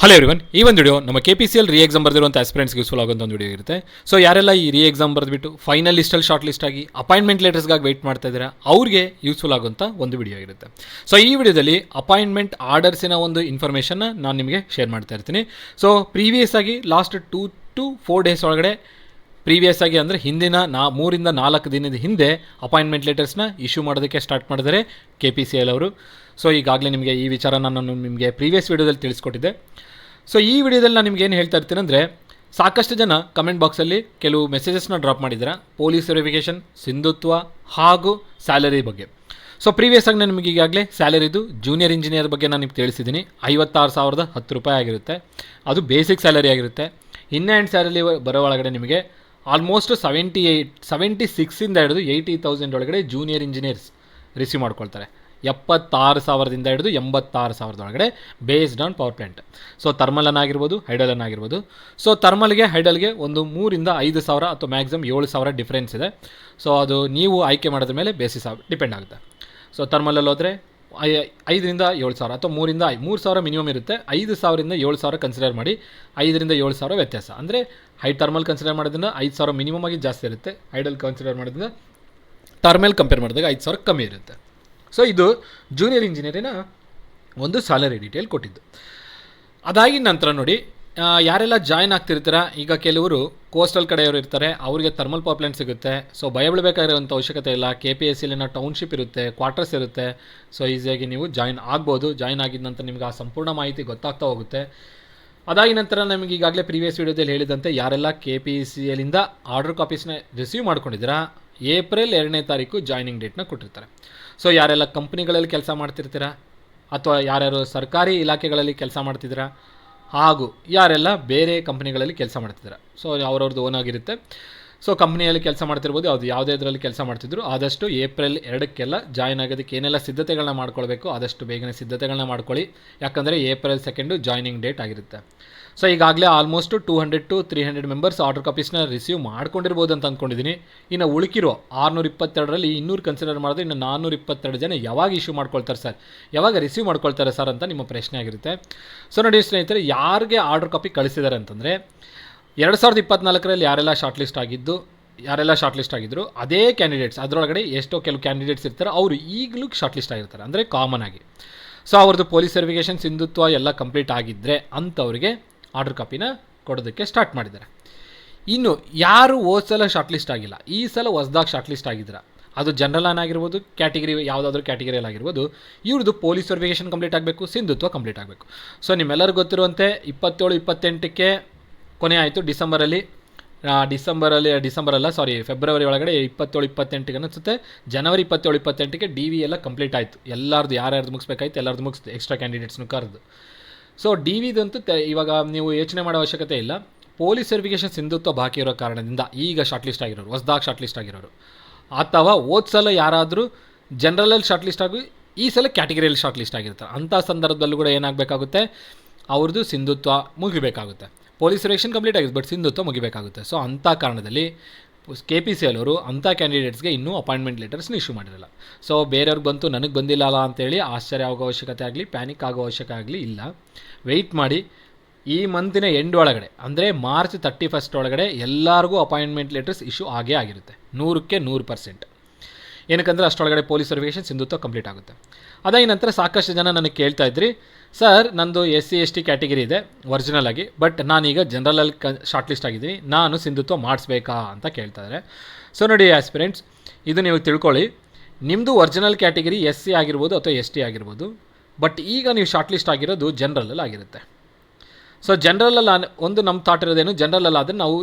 Hello everyone, ಈ ಒಂದು video ನಮ್ಮ KPCL ರೀ ಎಕ್ಸಾಮ್ ಬರೆದಿರುವಂಥ ಆಸ್ಪಿರೆಂಟ್ಸ್ಗೆ ಯೂಸ್ಫುಲ್ ಆಗುವಂಥ ಒಂದು ವಿಡಿಯೋ ಇರುತ್ತೆ. ಸೊ ಯಾರೆಲ್ಲ ಈ ರೀ ಎಕ್ಸಾಮ್ ಬರೆದ್ಬಿಟ್ಟು ಫೈನಲ್ ಲಿಸ್ಟಲ್ಲಿ ಶಾರ್ಟ್ ಲಿಸ್ಟ್ ಆಗಿ ಅಪಾಯಿಂಟ್ಮೆಂಟ್ ಲೆಟರ್ಸ್ಗಾಗಿ ವೆಯ್ಟ್ ಮಾಡ್ತಾ ಇದ್ದೀರಾ, ಅವ್ರಿಗೆ ಯೂಸ್ಫುಲ್ ಆಗುವಂಥ ಒಂದು ವಿಡಿಯೋ ಇರುತ್ತೆ. ಸೊ ಈ ವಿಡಿಯೋದಲ್ಲಿ ಅಪಾಯಿಂಟ್ಮೆಂಟ್ ಆರ್ಡರ್ಸಿನ ಒಂದು ಇನ್ಫಾರ್ಮೇಷನ್ನ ನಾನು ನಿಮಗೆ ಶೇರ್ ಮಾಡ್ತಾ ಇರ್ತೀನಿ. ಸೊ ಪ್ರೀವಿಯಸ್ ಆಗಿ ಲಾಸ್ಟ್ 2 to 4 ಡೇಸ್ ಒಳಗಡೆ ಪ್ರೀವಿಯಸ್ ಆಗಿ ಅಂದರೆ ಹಿಂದಿನ 3 ಇಂದ 4 ದಿನದ ಹಿಂದೆ ಅಪಾಯಿಂಟ್ಮೆಂಟ್ ಲೆಟರ್ಸ್ನ ಇಶ್ಯೂ ಮಾಡೋದಕ್ಕೆ ಸ್ಟಾರ್ಟ್ ಮಾಡಿದ್ದಾರೆ KPCL ಅವರು. ಸೊ ಈಗಾಗಲೇ ನಿಮಗೆ ಈ ವಿಚಾರ ನಾನು ನಿಮಗೆ ಪ್ರೀವಿಯಸ್ ವಿಡಿಯೋದಲ್ಲಿ ತಿಳಿಸ್ಕೊಟ್ಟಿದ್ದೆ. ಸೊ ಈ ವಿಡಿಯೋದಲ್ಲಿ ನಾನು ನಿಮ್ಗೆ ಏನು ಹೇಳ್ತಾ ಇರ್ತೀನಿ ಅಂದರೆ, ಸಾಕಷ್ಟು ಜನ ಕಮೆಂಟ್ ಬಾಕ್ಸಲ್ಲಿ ಕೆಲವು ಮೆಸೇಜಸ್ನ ಡ್ರಾಪ್ ಮಾಡಿದ್ದೀರಾ ಪೊಲೀಸ್ ವೆರಿಫಿಕೇಷನ್, ಸಿಂಧುತ್ವ ಹಾಗೂ ಸ್ಯಾಲರಿ ಬಗ್ಗೆ. ಸೊ ಪ್ರೀವಿಯಸ್ ಆಗಿ ನಾನು ನಿಮಗೆ ಈಗಾಗಲೇ ಸ್ಯಾಲರಿದು ಜೂನಿಯರ್ ಇಂಜಿನಿಯರ್ ಬಗ್ಗೆ ನಾನು ನಿಮ್ಗೆ ತಿಳಿಸಿದ್ದೀನಿ. 56,010 ರೂಪಾಯಿ ಆಗಿರುತ್ತೆ. ಅದು ಬೇಸಿಕ್ ಸ್ಯಾಲರಿ ಆಗಿರುತ್ತೆ. ಇನ್ ಹ್ಯಾಂಡ್ ಸ್ಯಾಲರಿ ಬರೋ ಒಳಗಡೆ ನಿಮಗೆ ಆಲ್ಮೋಸ್ಟ್ 76 ಹಿಡಿದು 80,000 ಒಳಗಡೆ ಜೂನಿಯರ್ ಇಂಜಿನಿಯರ್ಸ್ ರಿಸೀವ್ ಮಾಡ್ಕೊಳ್ತಾರೆ. 76,000 ಹಿಡಿದು 86,000 ಒಳಗಡೆ based on power plant. So ಥರ್ಮಲನ್ ಆಗಿರ್ಬೋದು, ಹೈಡಲನ್ ಆಗಿರ್ಬೋದು. ಸೊ ಥರ್ಮಲ್ಗೆ ಹೈಡಲ್ಗೆ ಒಂದು 3,000 ಇಂದ 5,000 ಅಥವಾ ಮ್ಯಾಕ್ಸಿಮಮ್ 7,000 ಡಿಫ್ರೆನ್ಸ್ ಇದೆ. ಸೊ ಅದು ನೀವು ಆಯ್ಕೆ ಮಾಡೋದ್ರ ಮೇಲೆ ಬೇಸಿಸ್ ಡಿಪೆಂಡ್ ಆಗುತ್ತೆ. ಸೊ ಥರ್ಮಲಲ್ಲಿ ಹೋದರೆ 5,000 ಇಂದ 7,000 ಅಥವಾ 3,000 ಮಿನಿಮಮ್ ಇರುತ್ತೆ. 5,000 ಇಂದ 7,000 ಕನ್ಸಿಡರ್ ಮಾಡಿ. 5,000 ಇಂದ 7,000 ವ್ಯತ್ಯಾಸ. ಅಂದರೆ ಹೈ ಥರ್ಮಲ್ ಕನ್ಸಿಡರ್ ಮಾಡೋದ್ರಿಂದ 5,000 ಮಿನಿಮಮ್ ಆಗಿ ಜಾಸ್ತಿ ಇರುತ್ತೆ. ಹೈಡಲ್ ಕನ್ಸಿಡರ್ ಮಾಡೋದ್ರಿಂದ ಥರ್ಮಲ್ ಕಂಪೇರ್ ಮಾಡಿದಾಗ 5,000 ಕಮ್ಮಿ ಇರುತ್ತೆ. ಸೊ ಇದು ಜೂನಿಯರ್ ಇಂಜಿನಿಯರಿನ ಒಂದು ಸ್ಯಾಲರಿ ಡೀಟೇಲ್ ಕೊಟ್ಟಿದ್ದು. ಅದಾಗಿದ ನಂತರ ನೋಡಿ, ಯಾರೆಲ್ಲ ಜಾಯ್ನ್ ಆಗ್ತಿರ್ತೀರ, ಈಗ ಕೆಲವರು ಕೋಸ್ಟಲ್ ಕಡೆಯವರು ಇರ್ತಾರೆ, ಅವರಿಗೆ ಥರ್ಮಲ್ ಪವರ್ ಪ್ಲಾಂಟ್ ಸಿಗುತ್ತೆ. ಸೊ ಭಯ ಬೀಳಬೇಕಾಗಿರೋಂಥ ಅವಶ್ಯಕತೆ ಇಲ್ಲ. KPSCಲಿನ ಟೌನ್ಶಿಪ್ ಇರುತ್ತೆ, ಕ್ವಾರ್ಟರ್ಸ್ ಇರುತ್ತೆ. ಸೊ ಈಸಿಯಾಗಿ ನೀವು ಜಾಯ್ನ್ ಆಗ್ಬೋದು. ಜಾಯ್ನ್ ಆಗಿದ ನಂತರ ನಿಮ್ಗೆ ಆ ಸಂಪೂರ್ಣ ಮಾಹಿತಿ ಗೊತ್ತಾಗ್ತಾ ಹೋಗುತ್ತೆ. ಅದಾಗಿ ನಂತರ ನಮಗೆ ಈಗಾಗಲೇ ಪ್ರೀವಿಯಸ್ ವಿಡಿಯೋದಲ್ಲಿ ಹೇಳಿದಂತೆ, ಯಾರೆಲ್ಲ KPCLಯಿಂದ ಆರ್ಡರ್ ಕಾಪೀಸ್ನ ರಿಸೀವ್ ಮಾಡ್ಕೊಂಡಿದ್ದೀರಾ, ಏಪ್ರಿಲ್ 2ನೇ ತಾರೀಕು ಜಾಯ್ನಿಂಗ್ ಡೇಟ್ನ ಕೊಟ್ಟಿರ್ತಾರೆ. ಸೊ ಯಾರೆಲ್ಲ ಕಂಪ್ನಿಗಳಲ್ಲಿ ಕೆಲಸ ಮಾಡ್ತಿರ್ತೀರಾ ಅಥವಾ ಯಾರ್ಯಾರು ಸರ್ಕಾರಿ ಇಲಾಖೆಗಳಲ್ಲಿ ಕೆಲಸ ಮಾಡ್ತಿದ್ದೀರಾ ಹಾಗೂ ಯಾರೆಲ್ಲ ಬೇರೆ ಕಂಪ್ನಿಗಳಲ್ಲಿ ಕೆಲಸ ಮಾಡ್ತಿದ್ದೀರಾ, ಸೊ ಅವ್ರವ್ರದ್ದು ಓನ್ ಆಗಿರುತ್ತೆ. ಸೊ ಕಂಪ್ನಿಯಲ್ಲಿ ಕೆಲಸ ಮಾಡ್ತಿರ್ಬೋದು, ಅದು ಯಾವುದೇ ಇದರಲ್ಲಿ ಕೆಲಸ ಮಾಡ್ತಿದ್ರು, ಆದಷ್ಟು ಏಪ್ರಿಲ್ 2ಕ್ಕೆಲ್ಲ ಜಾಯ್ನ್ ಆಗೋದಕ್ಕೆ ಏನೆಲ್ಲ ಸಿದ್ಧತೆಗಳನ್ನ ಮಾಡ್ಕೊಳ್ಬೇಕು ಆದಷ್ಟು ಬೇಗನೆ ಸಿದ್ಧತೆಗಳನ್ನ ಮಾಡ್ಕೊಳ್ಳಿ. ಯಾಕಂದರೆ ಏಪ್ರಿಲ್ 2 ಜಾಯ್ನಿಂಗ್ ಡೇಟ್ ಆಗಿರುತ್ತೆ. ಸೊ ಈಗಾಗಲೇ ಆಲ್ಮೋಸ್ಟ್ 200 to 300 ಮೆಂಬರ್ಸ್ ಆರ್ಡರ್ ಕಾಪೀಸ್ನ ರಿಸೀವ್ ಮಾಡ್ಕೊಂಡಿರ್ಬೋದು ಅಂತ ಅಂದ್ಕೊಂಡಿದ್ದೀನಿ. ಇನ್ನು ಉಳುಕಿರೋ 622ರಲ್ಲಿ 200 ಕನ್ಸಿಡರ್ ಮಾಡಿದ್ರೆ ಇನ್ನು 422 ಜನ ಯಾವಾಗ ಇಶ್ಯೂ ಮಾಡ್ಕೊಳ್ತಾರೆ ಸರ್, ಯಾವಾಗ ರಿಸೀವ್ ಮಾಡ್ಕೊಳ್ತಾರೆ ಸರ್ ಅಂತ ನಿಮ್ಮ ಪ್ರಶ್ನೆ ಆಗಿರುತ್ತೆ. ಸೊ ನೋಡಿ ಸ್ನೇಹಿತರೆ, ಯಾರಿಗೆ ಆರ್ಡರ್ ಕಾಪಿ ಕಳಿಸಿದ್ದಾರೆ ಅಂತಂದರೆ, 2024ರಲ್ಲಿ ಯಾರೆಲ್ಲ ಶಾರ್ಟ್ ಲಿಸ್ಟ್ ಆಗಿದ್ರು ಅದೇ ಕ್ಯಾಂಡಿಡೇಟ್ಸ್, ಅದರೊಳಗಡೆ ಎಷ್ಟೋ ಕೆಲವು ಕ್ಯಾಂಡಿಡೇಟ್ಸ್ ಇರ್ತಾರೆ, ಅವರು ಈಗಲೂ ಶಾರ್ಟ್ ಲಿಸ್ಟ್ ಆಗಿರ್ತಾರೆ, ಅಂದರೆ ಕಾಮನ್ ಆಗಿ. ಸೊ ಅವ್ರದ್ದು ಪೊಲೀಸ್ ವೆರಿಫಿಕೇಷನ್, ಸಿಂಧುತ್ವ ಎಲ್ಲ ಕಂಪ್ಲೀಟ್ ಆಗಿದ್ದರೆ ಅಂಥವ್ರಿಗೆ ಆರ್ಡರ್ ಕಾಪಿನ ಕೊಡೋದಕ್ಕೆ ಸ್ಟಾರ್ಟ್ ಮಾಡಿದ್ದಾರೆ. ಇನ್ನು ಯಾರು ಹೋದ ಸಲ ಶಾರ್ಟ್ ಲಿಸ್ಟ್ ಆಗಿಲ್ಲ, ಈ ಸಲ ಹೊಸದಾಗಿ ಶಾರ್ಟ್ ಲಿಸ್ಟ್ ಆಗಿದ್ದೀರಾ, ಅದು ಜನರಲ್ ಆಗಿರ್ಬೋದು, ಕ್ಯಾಟಗಿರಿ ಯಾವುದಾದ್ರೂ ಕ್ಯಾಟಗಿರಿಯಲ್ಲಿ ಆಗಿರ್ಬೋದು, ಇವ್ರದ್ದು ಪೊಲೀಸ್ ವೆರಿಫಿಕೇಷನ್ ಕಂಪ್ಲೀಟ್ ಆಗಬೇಕು, ಸಿಂಧುತ್ವ ಕಂಪ್ಲೀಟ್ ಆಗಬೇಕು. ಸೊ ನಿಮ್ಮೆಲ್ಲರಿಗೂ ಗೊತ್ತಿರುವಂತೆ 27-28ಕ್ಕೆ ಕೊನೆ ಆಯಿತು. ಫೆಬ್ರವರಿ ಒಳಗಡೆ 27-28ಗೆ ಅನಿಸುತ್ತೆ, ಜನವರಿ 27-28ಕ್ಕೆ DV ಎಲ್ಲ ಕಂಪ್ಲೀಟ್ ಆಯಿತು. ಎಲ್ಲರದು ಯಾರ್ಯಾರ್ದು ಮುಗಿಸ್ಬೇಕಾಯ್ತು ಎಲ್ಲರದು ಮುಗಿಸ್ತು, ಎಕ್ಸ್ಟ್ರಾ ಕ್ಯಾಂಡಿಡೇಟ್ಸ್ನು ಕರೆದು. ಸೊ DVದಂತೂ ಇವಾಗ ನೀವು ಯೋಚನೆ ಮಾಡೋ ಅವಶ್ಯಕತೆ ಇಲ್ಲ. ಪೊಲೀಸ್ ವೆರಿಫಿಕೇಷನ್, ಸಿಂಧುತ್ವ ಬಾಕಿ ಇರೋ ಕಾರಣದಿಂದ ಈಗ ಶಾರ್ಟ್ ಲಿಸ್ಟ್ ಆಗಿರೋರು, ಹೊಸದಾಗಿ ಶಾರ್ಟ್ ಲಿಸ್ಟ್ ಆಗಿರೋರು, ಅಥವಾ ಹೋದ ಸಲ ಯಾರಾದರೂ ಜನರಲಲ್ಲಿ ಶಾರ್ಟ್ ಲಿಸ್ಟ್ ಆಗಿ ಈ ಸಲ ಕ್ಯಾಟಗಿರಿಯಲ್ಲಿ ಶಾರ್ಟ್ ಲಿಸ್ಟ್ ಆಗಿರ್ತಾರೆ, ಅಂಥ ಸಂದರ್ಭದಲ್ಲೂ ಕೂಡ ಏನಾಗಬೇಕಾಗುತ್ತೆ, ಅವ್ರದ್ದು ಸಿಂಧುತ್ವ ಮುಗಿಬೇಕಾಗುತ್ತೆ. ಪೊಲೀಸ್ ವೆರಿಫಿಕೇಷನ್ ಕಂಪ್ಲೀಟ್ ಆಗಿದೆ, ಬಟ್ ಸಿಂಧುತ್ವ ಮುಗಿಬೇಕಾಗುತ್ತೆ. ಸೊ ಅಂಥ ಕಾರಣದಲ್ಲಿ KPCL ಅವರು ಅಂಥ ಕ್ಯಾಂಡಿಡೇಟ್ಸ್ಗೆ ಇನ್ನೂ ಅಪಾಯಿಂಟ್ಮೆಂಟ್ ಲೆಟರ್ಸ್ನ ಇಶ್ಯೂ ಮಾಡಿರಲ್ಲ. ಸೊ ಬೇರೆಯವ್ರಿಗೆ ಬಂತು ನನಗೆ ಬಂದಿಲ್ಲ ಅಂತೇಳಿ ಆಶ್ಚರ್ಯ ಆಗೋ ಅವಶ್ಯಕತೆ ಆಗಲಿ, ಪ್ಯಾನಿಕ್ ಆಗೋ ಅವಶ್ಯಕತೆ ಆಗಲಿ ಇಲ್ಲ. ವೆಯ್ಟ್ ಮಾಡಿ. ಈ ಮಂತಿನ ಎಂಡ್ ಒಳಗಡೆ, ಅಂದರೆ ಮಾರ್ಚ್ 31 ಒಳಗಡೆ ಎಲ್ಲರಿಗೂ ಅಪಾಯಿಂಟ್ಮೆಂಟ್ ಲೆಟರ್ಸ್ ಇಶ್ಯೂ ಆಗಿರುತ್ತೆ, 100ಕ್ಕೆ 100%. ಏನಕ್ಕಂದರೆ ಅಷ್ಟೊಳಗಡೆ ಪೊಲೀಸ್ ವೆರಿಫಿಕೇಷನ್, ಸಿಂಧುತ್ವ ಕಂಪ್ಲೀಟ್ ಆಗುತ್ತೆ. ಅದಾಗಿ ನಂತರ ಸಾಕಷ್ಟು ಜನ ನನಗೆ ಕೇಳ್ತಾ ಇದ್ರಿ, ಸರ್ ನಂದು SC/ST ಕ್ಯಾಟಗಿರಿ ಇದೆ ಒರಿಜಿನಲ್ ಆಗಿ, ಬಟ್ ನಾನೀಗ ಜನರಲಲ್ಲಿ ಶಾರ್ಟ್ ಲಿಸ್ಟ್ ಆಗಿದ್ದೀನಿ, ನಾನು ಸಿಂಧುತ್ವ ಮಾಡಿಸ್ಬೇಕಾ ಅಂತ ಕೇಳ್ತಾಯಿದ್ದಾರೆ. ಸೊ ನೋಡಿ ಆಸ್ಪಿರೆಂಟ್ಸ್, ಇದು ನೀವು ತಿಳ್ಕೊಳ್ಳಿ, ನಿಮ್ಮದು ಒರಿಜಿನಲ್ ಕ್ಯಾಟಗಿರಿ SC ಆಗಿರ್ಬೋದು ಅಥವಾ ST ಆಗಿರ್ಬೋದು, ಬಟ್ ಈಗ ನೀವು ಶಾರ್ಟ್ ಲಿಸ್ಟ್ ಆಗಿರೋದು ಜನರಲಲ್ಲಿ ಆಗಿರುತ್ತೆ. ಸೊ ಜನರಲಲ್ಲಿ ಒಂದು ನಮ್ಮ ಥಾಟ್ ಇರೋದೇನು, ಜನರಲಲ್ಲಿ ಆದರೆ ನಾವು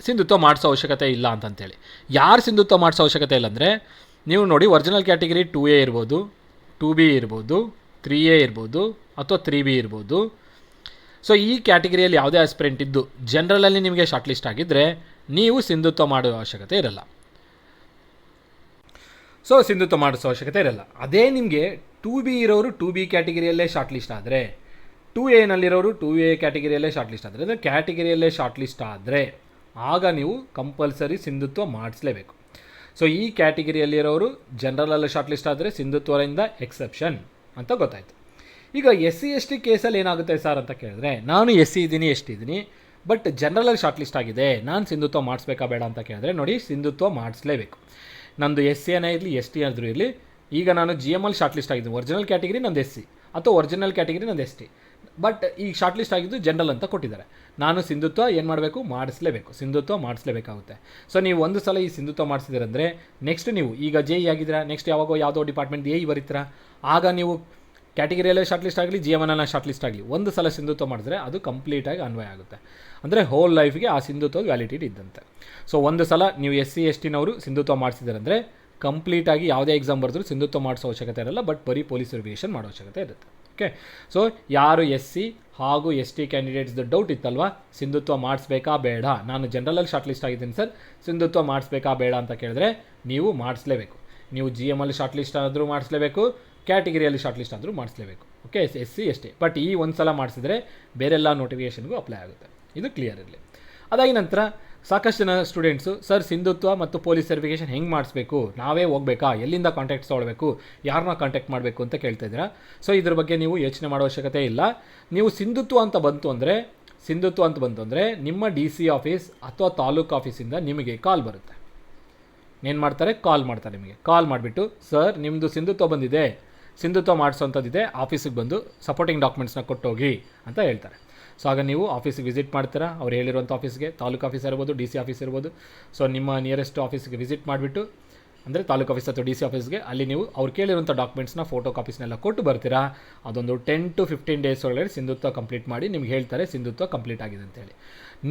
ಸಿಂಧುತ್ವ ಮಾಡಿಸೋ ಅವಶ್ಯಕತೆ ಇಲ್ಲ ಅಂತಂತೇಳಿ. ಯಾರು ಸಿಂಧುತ್ವ ಮಾಡಿಸೋ ಅವಶ್ಯಕತೆ ಇಲ್ಲ ಅಂದರೆ, ನೀವು ನೋಡಿ ಒರಿಜಿನಲ್ ಕ್ಯಾಟಗಿರಿ 2A ಇರ್ಬೋದು, 2B ಇರ್ಬೋದು, 3A ಇರ್ಬೋದು ಅಥವಾ 3B ಇರ್ಬೋದು. ಸೊ ಈ ಕ್ಯಾಟಗಿರಿಯಲ್ಲಿ ಯಾವುದೇ ಆಸ್ಪಿರೆಂಟ್ ಇದ್ದು ಜನರಲಲ್ಲಿ ನಿಮಗೆ ಶಾರ್ಟ್ ಲಿಸ್ಟ್ ಆಗಿದ್ದರೆ ನೀವು ಸಿಂಧುತ್ವ ಮಾಡೋ ಅವಶ್ಯಕತೆ ಇರಲ್ಲ. ಸೊ ಸಿಂಧುತ್ವ ಮಾಡಿಸೋ ಅವಶ್ಯಕತೆ ಇರಲ್ಲ. ಅದೇ ನಿಮಗೆ 2B ಇರೋರು 2B ಕ್ಯಾಟಗಿರಿಯಲ್ಲೇ ಶಾರ್ಟ್ ಲಿಸ್ಟ್ ಆದರೆ, 2Aನಲ್ಲಿರೋರು 2A ಕ್ಯಾಟಗಿರಿಯಲ್ಲೇ ಶಾರ್ಟ್ ಲಿಸ್ಟ್ ಆದರೆ, ಅಂದರೆ ಕ್ಯಾಟಗಿರಿಯಲ್ಲೇ ಶಾರ್ಟ್ ಲಿಸ್ಟ್ ಆದರೆ ಆಗ ನೀವು ಕಂಪಲ್ಸರಿ ಸಿಂಧುತ್ವ ಮಾಡಿಸಲೇಬೇಕು. ಸೊ ಈ ಕ್ಯಾಟಗಿರಿಯಲ್ಲಿರೋರು ಜನರಲಲ್ಲಿ ಶಾರ್ಟ್ ಲಿಸ್ಟ್ ಆದರೆ ಸಿಂಧುತ್ವದಿಂದ ಎಕ್ಸೆಪ್ಷನ್ ಅಂತ ಗೊತ್ತಾಯಿತು. ಈಗ SC ST ಕೇಸಲ್ಲಿ ಏನಾಗುತ್ತೆ ಸರ್ ಅಂತ ಕೇಳಿದ್ರೆ, ನಾನು SC ಇದ್ದೀನಿ ST ಇದ್ದೀನಿ, ಬಟ್ ಜನರಲಲ್ಲಿ ಶಾರ್ಟ್ ಲಿಸ್ಟ್ ಆಗಿದೆ, ನಾನು ಸಿಂಧುತ್ವ ಮಾಡಿಸ್ಬೇಕಾ ಬೇಡ ಅಂತ ಕೇಳಿದ್ರೆ, ನೋಡಿ ಸಿಂಧುತ್ವ ಮಾಡಿಸ್ಲೇಬೇಕು. ನಂದು SC ಏನೇ ಇರಲಿ ST ಆದರೂ ಇರಲಿ, ಈಗ ನಾನು GM ಅಲ್ಲಿ ಶಾರ್ಟ್ ಲಿಸ್ಟ್ ಆಗಿದ್ದು, ಒರಿಜಿನಲ್ ಕ್ಯಾಟಗಿರಿ ನಂದು SC ಅಥವಾ ಒರಿಜಿನಲ್ ಕ್ಯಾಟಗಿರಿ ನಂದು ST, ಬಟ್ ಈಗ ಶಾರ್ಟ್ ಲಿಸ್ಟ್ ಆಗಿದ್ದು ಜನರಲ್ ಅಂತ ಕೊಟ್ಟಿದ್ದಾರೆ. ನಾನು ಸಿಂಧುತ್ವ ಏನು ಮಾಡಬೇಕು, ಮಾಡಿಸ್ಲೇಬೇಕು, ಸಿಂಧುತ್ವ ಮಾಡಿಸ್ಲೇಬೇಕಾಗುತ್ತೆ. ಸೊ ನೀವು ಒಂದು ಸಲ ಈ ಸಿಂಧುತ್ವ ಮಾಡಿಸಿದ್ದೀರಂದರೆ ನೆಕ್ಸ್ಟ್ ನೀವು ಈಗ JE ಆಗಿದ್ದೀರಾ, ನೆಕ್ಸ್ಟ್ ಯಾವಾಗೋ ಯಾವುದೋ ಡಿಪಾರ್ಟ್ಮೆಂಟ್ AE ಬರೀತೀರಾ, ಆಗ ನೀವು ಕ್ಯಾಟಗಿರಿಯಲ್ಲೇ ಶಾರ್ಟ್ ಲಿಸ್ಟ್ ಆಗಲಿ GM ಶಾರ್ಟ್ ಲಿಸ್ಟ್ ಆಗಲಿ ಒಂದು ಸಲ ಸಿಂಧುತ್ವ ಮಾಡಿದ್ರೆ ಅದು ಕಂಪ್ಲೀಟಾಗಿ ಅನ್ವಯ ಆಗುತ್ತೆ. ಅಂದರೆ ಹೋಲ್ ಲೈಫ್ಗೆ ಆ ಸಿಂಧುತ್ವ ವ್ಯಾಲಿಡಿಟಿ ಇದ್ದಂತೆ. ಸೊ ಒಂದು ಸಲ ನೀವು SC STನವರು ಸಿಂಧುತ್ವ ಮಾಡಿಸಿದಾರಂದರೆ ಕಂಪ್ಲೀಟಾಗಿ ಯಾವುದೇ ಎಕ್ಸಾಮ್ ಬರೆದ್ರೂ ಸಿಂಧುತ್ವ ಮಾಡಿಸೋ ಅವಶ್ಯಕತೆ ಇರಲ್ಲ, ಬಟ್ ಬರೀ ಪೊಲೀಸ್ ವೆರಿಫಿಕೇಷನ್ ಮಾಡೋ ಅವಶ್ಯಕತೆ ಇರುತ್ತೆ. ಓಕೆ, ಸೊ ಯಾರು SC ಹಾಗೂ ST ಕ್ಯಾಂಡಿಡೇಟ್ಸ್ದು ಡೌಟ್ ಇತ್ತಲ್ವಾ, ಸಿಂಧುತ್ವ ಮಾಡಿಸ್ಬೇಕಾ ಬೇಡ, ನಾನು ಜನರಲಲ್ಲಿ ಶಾರ್ಟ್ ಲಿಸ್ಟ್ ಆಗಿದ್ದೀನಿ ಸರ್, ಸಿಂಧುತ್ವ ಮಾಡಿಸ್ಬೇಕಾ ಬೇಡ ಅಂತ ಕೇಳಿದ್ರೆ ನೀವು ಮಾಡಿಸ್ಲೇಬೇಕು. ನೀವು GM ಅಲ್ಲಿ ಶಾರ್ಟ್ ಲಿಸ್ಟ್ ಆದರೂ ಮಾಡಿಸ್ಲೇಬೇಕು, ಕ್ಯಾಟಗಿರಿಯಲ್ಲಿ ಶಾರ್ಟ್ ಲಿಸ್ಟ್ ಆದರೂ ಮಾಡಿಸ್ಲೇಬೇಕು. ಓಕೆ, SC ST, ಬಟ್ ಈ ಒಂದು ಸಲ ಮಾಡಿಸಿದ್ರೆ ಬೇರೆಲ್ಲ ನೋಟಿಫಿಕೇಷನ್ಗೂ ಅಪ್ಲೈ ಆಗುತ್ತೆ. ಇದು ಕ್ಲಿಯರ್ ಇರಲಿ. ಅದಾಗಿ ನಂತರ ಸಾಕಷ್ಟು ಜನ ಸ್ಟೂಡೆಂಟ್ಸು, ಸರ್ ಸಿಂಧುತ್ವ ಮತ್ತು ಪೊಲೀಸ್ ವೆರಿಫಿಕೇಷನ್ ಹೆಂಗೆ ಮಾಡಿಸ್ಬೇಕು, ನಾವೇ ಹೋಗಬೇಕಾ, ಎಲ್ಲಿಂದ ಕಾಂಟ್ಯಾಕ್ಟ್ಸ್ ತೊಗೊಳ್ಬೇಕು, ಯಾರನ್ನ ಕಾಂಟ್ಯಾಕ್ಟ್ ಮಾಡಬೇಕು ಅಂತ ಕೇಳ್ತಾ ಇದ್ದೀರಾ. ಸೊ ಇದ್ರ ಬಗ್ಗೆ ನೀವು ಯೋಚನೆ ಮಾಡೋ ಅವಶ್ಯಕತೆ ಇಲ್ಲ. ನೀವು ಸಿಂಧುತ್ವ ಅಂತ ಬಂತು ಅಂದರೆ ನಿಮ್ಮ DC ಆಫೀಸ್ ಅಥವಾ ತಾಲೂಕು ಆಫೀಸಿಂದ ನಿಮಗೆ ಕಾಲ್ ಬರುತ್ತೆ. ಏನು ಮಾಡ್ತಾರೆ, ಕಾಲ್ ಮಾಡ್ತಾರೆ ನಿಮಗೆ. ಕಾಲ್ ಮಾಡಿಬಿಟ್ಟು, ಸರ್ ನಿಮ್ಮದು ಸಿಂಧುತ್ವ ಬಂದಿದೆ, ಸಿಂಧುತ್ವ ಮಾಡಿಸೋಂಥದ್ದಿದೆ, ಆಫೀಸಿಗೆ ಬಂದು ಸಪೋರ್ಟಿಂಗ್ ಡಾಕ್ಯುಮೆಂಟ್ಸ್ನ ಕೊಟ್ಟೋಗಿ ಅಂತ ಹೇಳ್ತಾರೆ. ಸೊ ಆಗ ನೀವು ಆಫೀಸಿಗೆ ವಿಸಿಟ್ ಮಾಡ್ತೀರಾ, ಅವ್ರು ಹೇಳಿರುವಂಥ ಆಫೀಸ್ಗೆ, ತಾಲೂಕು ಆಫೀಸ್ ಇರ್ಬೋದು, DC ಆಫೀಸ್ ಇರ್ಬೋದು. ಸೊ ನಿಮ್ಮ ನಿಯರೆಸ್ಟ್ ಆಫೀಸ್ಗೆ ವಿಸಿಟ್ ಮಾಡಿಬಿಟ್ಟು, ಅಂದರೆ ತಾಲೂಕು ಆಫೀಸ್ ಅಥವಾ DC ಆಫೀಸ್ಗೆ, ಅಲ್ಲಿ ನೀವು ಅವ್ರು ಕೇಳಿರುವಂಥ ಡಾಕ್ಯುಮೆಂಟ್ಸ್ನ ಫೋಟೋ ಕಾಪೀಸ್ನೆಲ್ಲ ಕೊಟ್ಟು ಬರ್ತೀರಾ. ಅದೊಂದು 10 to 15 ಡೇಸ್ ಒಳಗಡೆ ಸಿಂಧುತ್ವ ಕಂಪ್ಲೀಟ್ ಮಾಡಿ ನಿಮ್ಗೆ ಹೇಳ್ತಾರೆ ಸಿಂಧುತ್ವ ಕಂಪ್ಲೀಟ್ ಆಗಿದೆ ಅಂತೇಳಿ.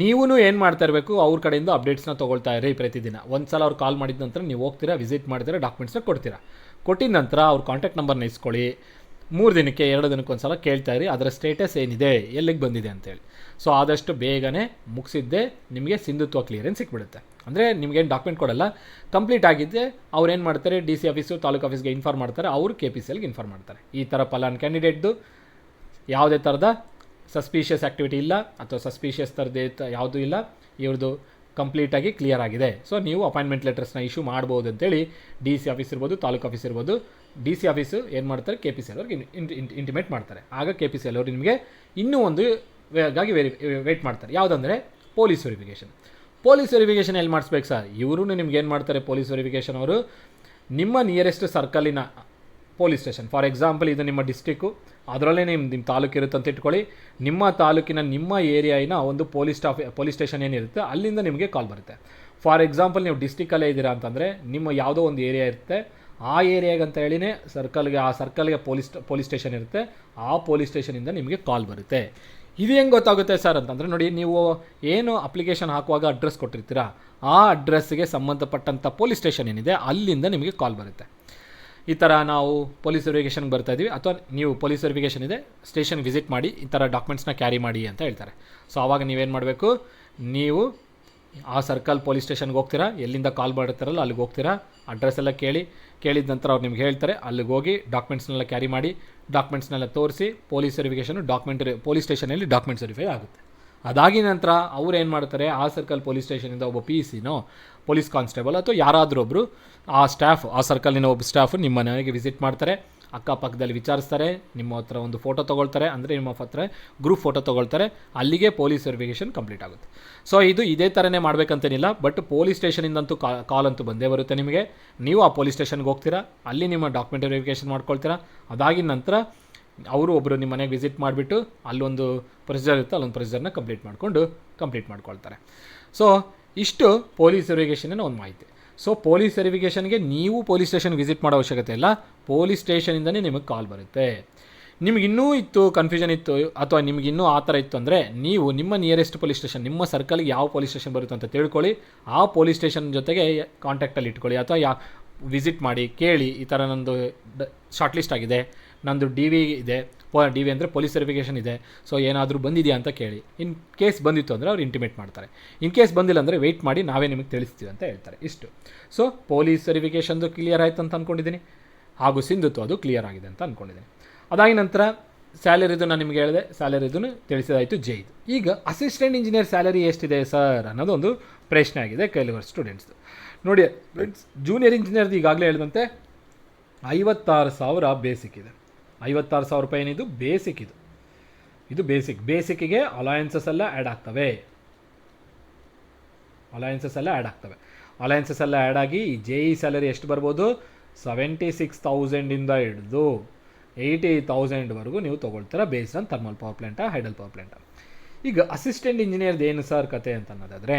ನೀವೂ ಏನು ಮಾಡ್ತಾ ಇರಬೇಕು, ಅವ್ರ ಕಡೆಯಿಂದ ಅಪ್ಡೇಟ್ಸ್ನ ತೊಗೊಳ್ತಾ ಇರಿ ಪ್ರತಿದಿನ. ಒಂದು ಸಲ ಅವ್ರು ಕಾಲ್ ಮಾಡಿದ ನಂತರ ನೀವು ಹೋಗ್ತೀರಾ, ವಿಸಿಟ್ ಮಾಡ್ತೀರಾ, ಡಾಕ್ಯುಮೆಂಟ್ಸ್ನ ಕೊಡ್ತೀರಾ. ಕೊಟ್ಟಿದ ನಂತರ ಅವ್ರ ಕಾಂಟ್ಯಾಕ್ಟ್ ನಂಬರ್ನ ಇಸ್ಕೊಳ್ಳಿ. 3 ದಿನಕ್ಕೆ 2 ದಿನಕ್ಕೆ ಒಂದು ಸಲ ಕೇಳ್ತಾ ಇರಿ, ಅದರ ಸ್ಟೇಟಸ್ ಏನಿದೆ, ಎಲ್ಲಿಗೆ ಬಂದಿದೆ ಅಂತೇಳಿ. ಸೊ ಆದಷ್ಟು ಬೇಗನೆ ಮುಗಿಸಿದ್ದೆ ನಿಮಗೆ ಸಿಂಧುತ್ವ ಕ್ಲಿಯರೆನ್ಸ್ ಸಿಕ್ಬಿಡುತ್ತೆ. ಅಂದರೆ ನಿಮಗೇನು ಡಾಕ್ಯುಮೆಂಟ್ ಕೊಡಲ್ಲ, ಕಂಪ್ಲೀಟ್ ಆಗಿದ್ದೆ ಅವ್ರು ಏನು ಮಾಡ್ತಾರೆ, DC ಆಫೀಸು ತಾಲೂಕು ಆಫೀಸ್ಗೆ ಇನ್ಫಾರ್ಮ್ ಮಾಡ್ತಾರೆ, ಅವರು KPCLಗೆ ಇನ್ಫಾರ್ಮ್ ಮಾಡ್ತಾರೆ. ಈ ಥರ ಪಲಾನ್ ಕ್ಯಾಂಡಿಡೇಟ್ದು ಯಾವುದೇ ಥರದ ಸಸ್ಪೀಷಿಯಸ್ ಆ್ಯಕ್ಟಿವಿಟಿ ಇಲ್ಲ ಅಥವಾ ಸಸ್ಪೀಷಿಯಸ್ ಥರದ್ದು ಯಾವುದೂ ಇಲ್ಲ, ಇವ್ರದ್ದು ಕಂಪ್ಲೀಟಾಗಿ ಕ್ಲಿಯರ್ ಆಗಿದೆ. ಸೊ ನೀವು ಅಪಾಯಿಂಟ್ಮೆಂಟ್ ಲೆಟರ್ಸ್ನ ಇಶ್ಯೂ ಮಾಡ್ಬೋದು ಅಂತೇಳಿ DC ಆಫೀಸ್ ಇರ್ಬೋದು, ತಾಲೂಕು ಆಫೀಸ್ ಇರ್ಬೋದು, DC ಆಫೀಸು ಏನು ಮಾಡ್ತಾರೆ, KPCL ಅವ್ರಿಗೆ ಇಂಟಿಮೇಟ್ ಮಾಡ್ತಾರೆ. ಆಗ KPCL ಅವರು ನಿಮಗೆ ಇನ್ನೂ ಒಂದು ಗಾಗಿ ವೇಟ್ ಮಾಡ್ತಾರೆ. ಯಾವುದಂದರೆ ಪೊಲೀಸ್ ವೆರಿಫಿಕೇಷನ್. ಪೊಲೀಸ್ ವೆರಿಫಿಕೇಷನ್ ಎಲ್ಲಿ ಮಾಡಿಸ್ಬೇಕು ಸರ್, ಇವರು ನಿಮ್ಗೆ ಏನು ಮಾಡ್ತಾರೆ, ಪೊಲೀಸ್ ವೆರಿಫಿಕೇಷನ್ ಅವರು ನಿಮ್ಮ ನಿಯರೆಸ್ಟ್ ಸರ್ಕಲಿನ ಪೊಲೀಸ್ ಸ್ಟೇಷನ್, ಫಾರ್ ಎಕ್ಸಾಂಪಲ್ ಇದು ನಿಮ್ಮ ಡಿಸ್ಟಿಕ್ಕು, ಅದರಲ್ಲೇ ನಿಮ್ಮ ತಾಲೂಕು ಇರುತ್ತೆ ಅಂತ ಇಟ್ಕೊಳ್ಳಿ. ನಿಮ್ಮ ತಾಲೂಕಿನ ನಿಮ್ಮ ಏರಿಯಾಯಿನ ಒಂದು ಪೊಲೀಸ್ ಸ್ಟೇಷನ್ ಏನಿರುತ್ತೆ ಅಲ್ಲಿಂದ ನಿಮಗೆ ಕಾಲ್ ಬರುತ್ತೆ. ಫಾರ್ ಎಕ್ಸಾಂಪಲ್ ನೀವು ಡಿಸ್ಟಿಕ್ಕಲ್ಲೇ ಇದ್ದೀರಾ ಅಂತಂದರೆ ನಿಮ್ಮ ಯಾವುದೋ ಒಂದು ಏರಿಯಾ ಇರುತ್ತೆ, ಆ ಏರಿಯಾಗೆ ಅಂತ ಹೇಳಿನೇ ಸರ್ಕಲ್ಗೆ ಪೊಲೀಸ್ ಸ್ಟೇಷನ್ ಇರುತ್ತೆ, ಆ ಪೊಲೀಸ್ ಸ್ಟೇಷನಿಂದ ನಿಮಗೆ ಕಾಲ್ ಬರುತ್ತೆ. ಇದು ಹೆಂಗೆ ಗೊತ್ತಾಗುತ್ತೆ ಸರ್ ಅಂತಂದರೆ, ನೋಡಿ ನೀವು ಏನು ಅಪ್ಲಿಕೇಶನ್ ಹಾಕುವಾಗ ಅಡ್ರೆಸ್ ಕೊಟ್ಟಿರ್ತೀರಾ, ಆ ಅಡ್ರೆಸ್ಗೆ ಸಂಬಂಧಪಟ್ಟಂಥ ಪೊಲೀಸ್ ಸ್ಟೇಷನ್ ಏನಿದೆ ಅಲ್ಲಿಂದ ನಿಮಗೆ ಕಾಲ್ ಬರುತ್ತೆ. ಈ ಥರ ನಾವು ಪೊಲೀಸ್ ವೆರಿಫಿಕೇಷನ್ಗೆ ಬರ್ತಾಯಿದ್ವಿ, ಅಥವಾ ನೀವು ಪೊಲೀಸ್ ವೆರಿಫಿಕೇಷನ್ ಇದೆ ಸ್ಟೇಷನ್ಗೆ ವಿಸಿಟ್ ಮಾಡಿ ಈ ಥರ ಡಾಕ್ಯುಮೆಂಟ್ಸ್ನ ಕ್ಯಾರಿ ಮಾಡಿ ಅಂತ ಹೇಳ್ತಾರೆ. ಸೊ ಆವಾಗ ನೀವೇನು ಮಾಡಬೇಕು, ನೀವು ಆ ಸರ್ಕಲ್ ಪೊಲೀಸ್ ಸ್ಟೇಷನ್ಗೆ ಹೋಗ್ತೀರಾ, ಎಲ್ಲಿಂದ ಕಾಲ್ ಮಾಡಿರ್ತಾರಲ್ಲ ಅಲ್ಲಿಗೆ ಹೋಗ್ತೀರಾ, ಅಡ್ರೆಸ್ ಎಲ್ಲ ಕೇಳಿದ ನಂತರ ಅವ್ರು ನಿಮ್ಗೆ ಹೇಳ್ತಾರೆ, ಅಲ್ಲಿಗೆ ಹೋಗಿ ಡಾಕ್ಯುಮೆಂಟ್ಸ್ನೆಲ್ಲ ಕ್ಯಾರಿ ಮಾಡಿ, ಡಾಕ್ಯುಮೆಂಟ್ಸ್ನೆಲ್ಲ ತೋರಿಸಿ ಪೊಲೀಸ್ ವೆರಿಫಿಕೇಷನು ಪೊಲೀಸ್ ಸ್ಟೇಷನಲ್ಲಿ ಡಾಕ್ಯುಮೆಂಟ್ಸ್ ವೆರಿಫೈ ಆಗುತ್ತೆ. ಅದಾಗಿ ನಂತರ ಅವ್ರು ಏನು ಮಾಡ್ತಾರೆ, ಆ ಸರ್ಕಲ್ ಪೊಲೀಸ್ ಸ್ಟೇಷನಿಂದ ಒಬ್ಬ PCನೋ ಪೊಲೀಸ್ ಕಾನ್ಸ್ಟೇಬಲ್ ಅಥವಾ ಯಾರಾದರೂ ಒಬ್ಬರು ಆ ಸರ್ಕಲಿನ ಒಬ್ಬ ಸ್ಟಾಫು ನಿಮ್ಮ ಮನೆಗೆ ವಿಸಿಟ್ ಮಾಡ್ತಾರೆ, ಅಕ್ಕಪಕ್ಕದಲ್ಲಿ ವಿಚಾರಿಸ್ತಾರೆ, ನಿಮ್ಮ ಹತ್ರ ಒಂದು ಫೋಟೋ ತೊಗೊಳ್ತಾರೆ, ಅಂದರೆ ನಿಮ್ಮ ಹತ್ರ ಗ್ರೂಪ್ ಫೋಟೋ ತೊಗೊಳ್ತಾರೆ, ಅಲ್ಲಿಗೆ ಪೊಲೀಸ್ ವೆರಿಫಿಕೇಷನ್ ಕಂಪ್ಲೀಟ್ ಆಗುತ್ತೆ. ಸೊ ಇದು ಇದೇ ಥರನೇ ಮಾಡಬೇಕಂತೇನಿಲ್ಲ, ಬಟ್ ಪೊಲೀಸ್ ಸ್ಟೇಷನಿಂದಂತೂ ಕಾಲ್ ಅಂತೂ ಬಂದೇ ಬರುತ್ತೆ ನಿಮಗೆ. ನೀವು ಆ ಪೊಲೀಸ್ ಸ್ಟೇಷನ್ಗೆ ಹೋಗ್ತೀರಾ, ಅಲ್ಲಿ ನಿಮ್ಮ ಡಾಕ್ಯುಮೆಂಟ್ ವೆರಿಫಿಕೇಷನ್ ಮಾಡ್ಕೊಳ್ತೀರಾ. ಅದಾಗಿದ ನಂತರ ಅವರು ಒಬ್ಬರು ನಿಮ್ಮ ಮನೆಗೆ ವಿಸಿಟ್ ಮಾಡಿಬಿಟ್ಟು ಅಲ್ಲೊಂದು ಪ್ರೊಸೀಜರ್ ಇರುತ್ತೆ, ಅಲ್ಲೊಂದು ಪ್ರೊಸೀಜರ್ನ ಕಂಪ್ಲೀಟ್ ಮಾಡ್ಕೊಳ್ತಾರೆ. ಸೊ ಇಷ್ಟು ಪೊಲೀಸ್ ವೆರಿಫಿಕೇಷನ್ನ ಒಂದು ಮಾಹಿತಿ. ಸೊ ಪೊಲೀಸ್ ವೆರಿಫಿಕೇಷನ್ಗೆ ನೀವು ಪೊಲೀಸ್ ಸ್ಟೇಷನ್ಗೆ ವಿಸಿಟ್ ಮಾಡೋ ಅವಶ್ಯಕತೆ ಇಲ್ಲ, ಪೊಲೀಸ್ ಸ್ಟೇಷನಿಂದನೇ ನಿಮಗೆ ಕಾಲ್ ಬರುತ್ತೆ. ನಿಮಗಿನ್ನೂ ಕನ್ಫ್ಯೂಷನ್ ಇತ್ತು ಅಥವಾ ನಿಮಗಿನ್ನೂ ಆ ಥರ ಇತ್ತು ಅಂದರೆ, ನೀವು ನಿಮ್ಮ ನಿಯರೆಸ್ಟ್ ಪೊಲೀಸ್ ಸ್ಟೇಷನ್, ನಿಮ್ಮ ಸರ್ಕಲ್ಗೆ ಯಾವ ಪೊಲೀಸ್ ಸ್ಟೇಷನ್ ಬರುತ್ತೆ ಅಂತ ತಿಳ್ಕೊಳ್ಳಿ, ಆ ಪೊಲೀಸ್ ಸ್ಟೇಷನ್ ಜೊತೆಗೆ ಕಾಂಟ್ಯಾಕ್ಟಲ್ಲಿ ಇಟ್ಕೊಳ್ಳಿ, ಅಥವಾ ವಿಸಿಟ್ ಮಾಡಿ ಕೇಳಿ, ಈ ಥರ ನಂದು ಶಾರ್ಟ್ ಲಿಸ್ಟ್ ಆಗಿದೆ, ನಂದು DV ಇದೆ, DV ಅಂದರೆ ಪೊಲೀಸ್ ವೆರಿಫಿಕೇಷನ್ ಇದೆ, ಸೊ ಏನಾದರೂ ಬಂದಿದೆಯಾ ಅಂತ ಕೇಳಿ. ಇನ್ ಕೇಸ್ ಬಂದಿತ್ತು ಅಂದರೆ ಅವ್ರು ಇಂಟಿಮೇಟ್ ಮಾಡ್ತಾರೆ. ಇನ್ ಕೇಸ್ ಬಂದಿಲ್ಲ ಅಂದರೆ ವೆಯ್ಟ್ ಮಾಡಿ, ನಾವೇ ನಿಮಗೆ ತಿಳಿಸ್ತೀವಿ ಅಂತ ಹೇಳ್ತಾರೆ. ಇಷ್ಟು. ಸೊ ಪೊಲೀಸ್ ವೆರಿಫಿಕೇಷನ್ದು ಕ್ಲಿಯರ್ ಆಯಿತು ಅಂತ ಅಂದ್ಕೊಂಡಿದ್ದೀನಿ, ಹಾಗೂ ಸಿಂಧುತ್ವ ಅದು ಕ್ಲಿಯರ್ ಆಗಿದೆ ಅಂತ ಅಂದ್ಕೊಂಡಿದ್ದೀನಿ. ಅದಾಗಿ ನಂತರ ಸ್ಯಾಲರಿದು ನಾನು ನಿಮಗೆ ಹೇಳಿದೆ, ಸ್ಯಾಲರಿದೂ ತಿಳಿಸಿದಾಯಿತು JE. ಈಗ ಅಸಿಸ್ಟೆಂಟ್ ಇಂಜಿನಿಯರ್ ಸ್ಯಾಲರಿ ಎಷ್ಟಿದೆ ಸರ್ ಅನ್ನೋದೊಂದು ಪ್ರಶ್ನೆ ಆಗಿದೆ ಕೆಲವರು ಸ್ಟೂಡೆಂಟ್ಸ್ದು. ನೋಡಿ ಫ್ರೆಂಡ್ಸ್, ಜೂನಿಯರ್ ಇಂಜಿನಿಯರ್ದು ಈಗಾಗಲೇ ಹೇಳಿದಂತೆ 56,000 ಬೇಸಿಕ್ ಇದೆ. 56,000 ಏನಿದು ಬೇಸಿಕ್, ಇದು ಬೇಸಿಕ್ಕಿಗೆ ಅಲಯನ್ಸಸ್ ಎಲ್ಲ ಆ್ಯಡ್ ಆಗ್ತವೆ. ಅಲಯನ್ಸಸ್ ಎಲ್ಲ ಆ್ಯಡ್ ಆಗಿ ಈ JE ಸ್ಯಾಲರಿ ಎಷ್ಟು ಬರ್ಬೋದು, 76,000 ಹಿಡಿದು 80,000ವರೆಗೂ ನೀವು ತೊಗೊಳ್ತೀರಾ based on thermal power plant, hydel power plant. ಈಗ ಅಸಿಸ್ಟೆಂಟ್ ಇಂಜಿನಿಯರ್ದು ಏನು ಸರ್ ಕತೆ ಅಂತ ಅನ್ನೋದಾದರೆ,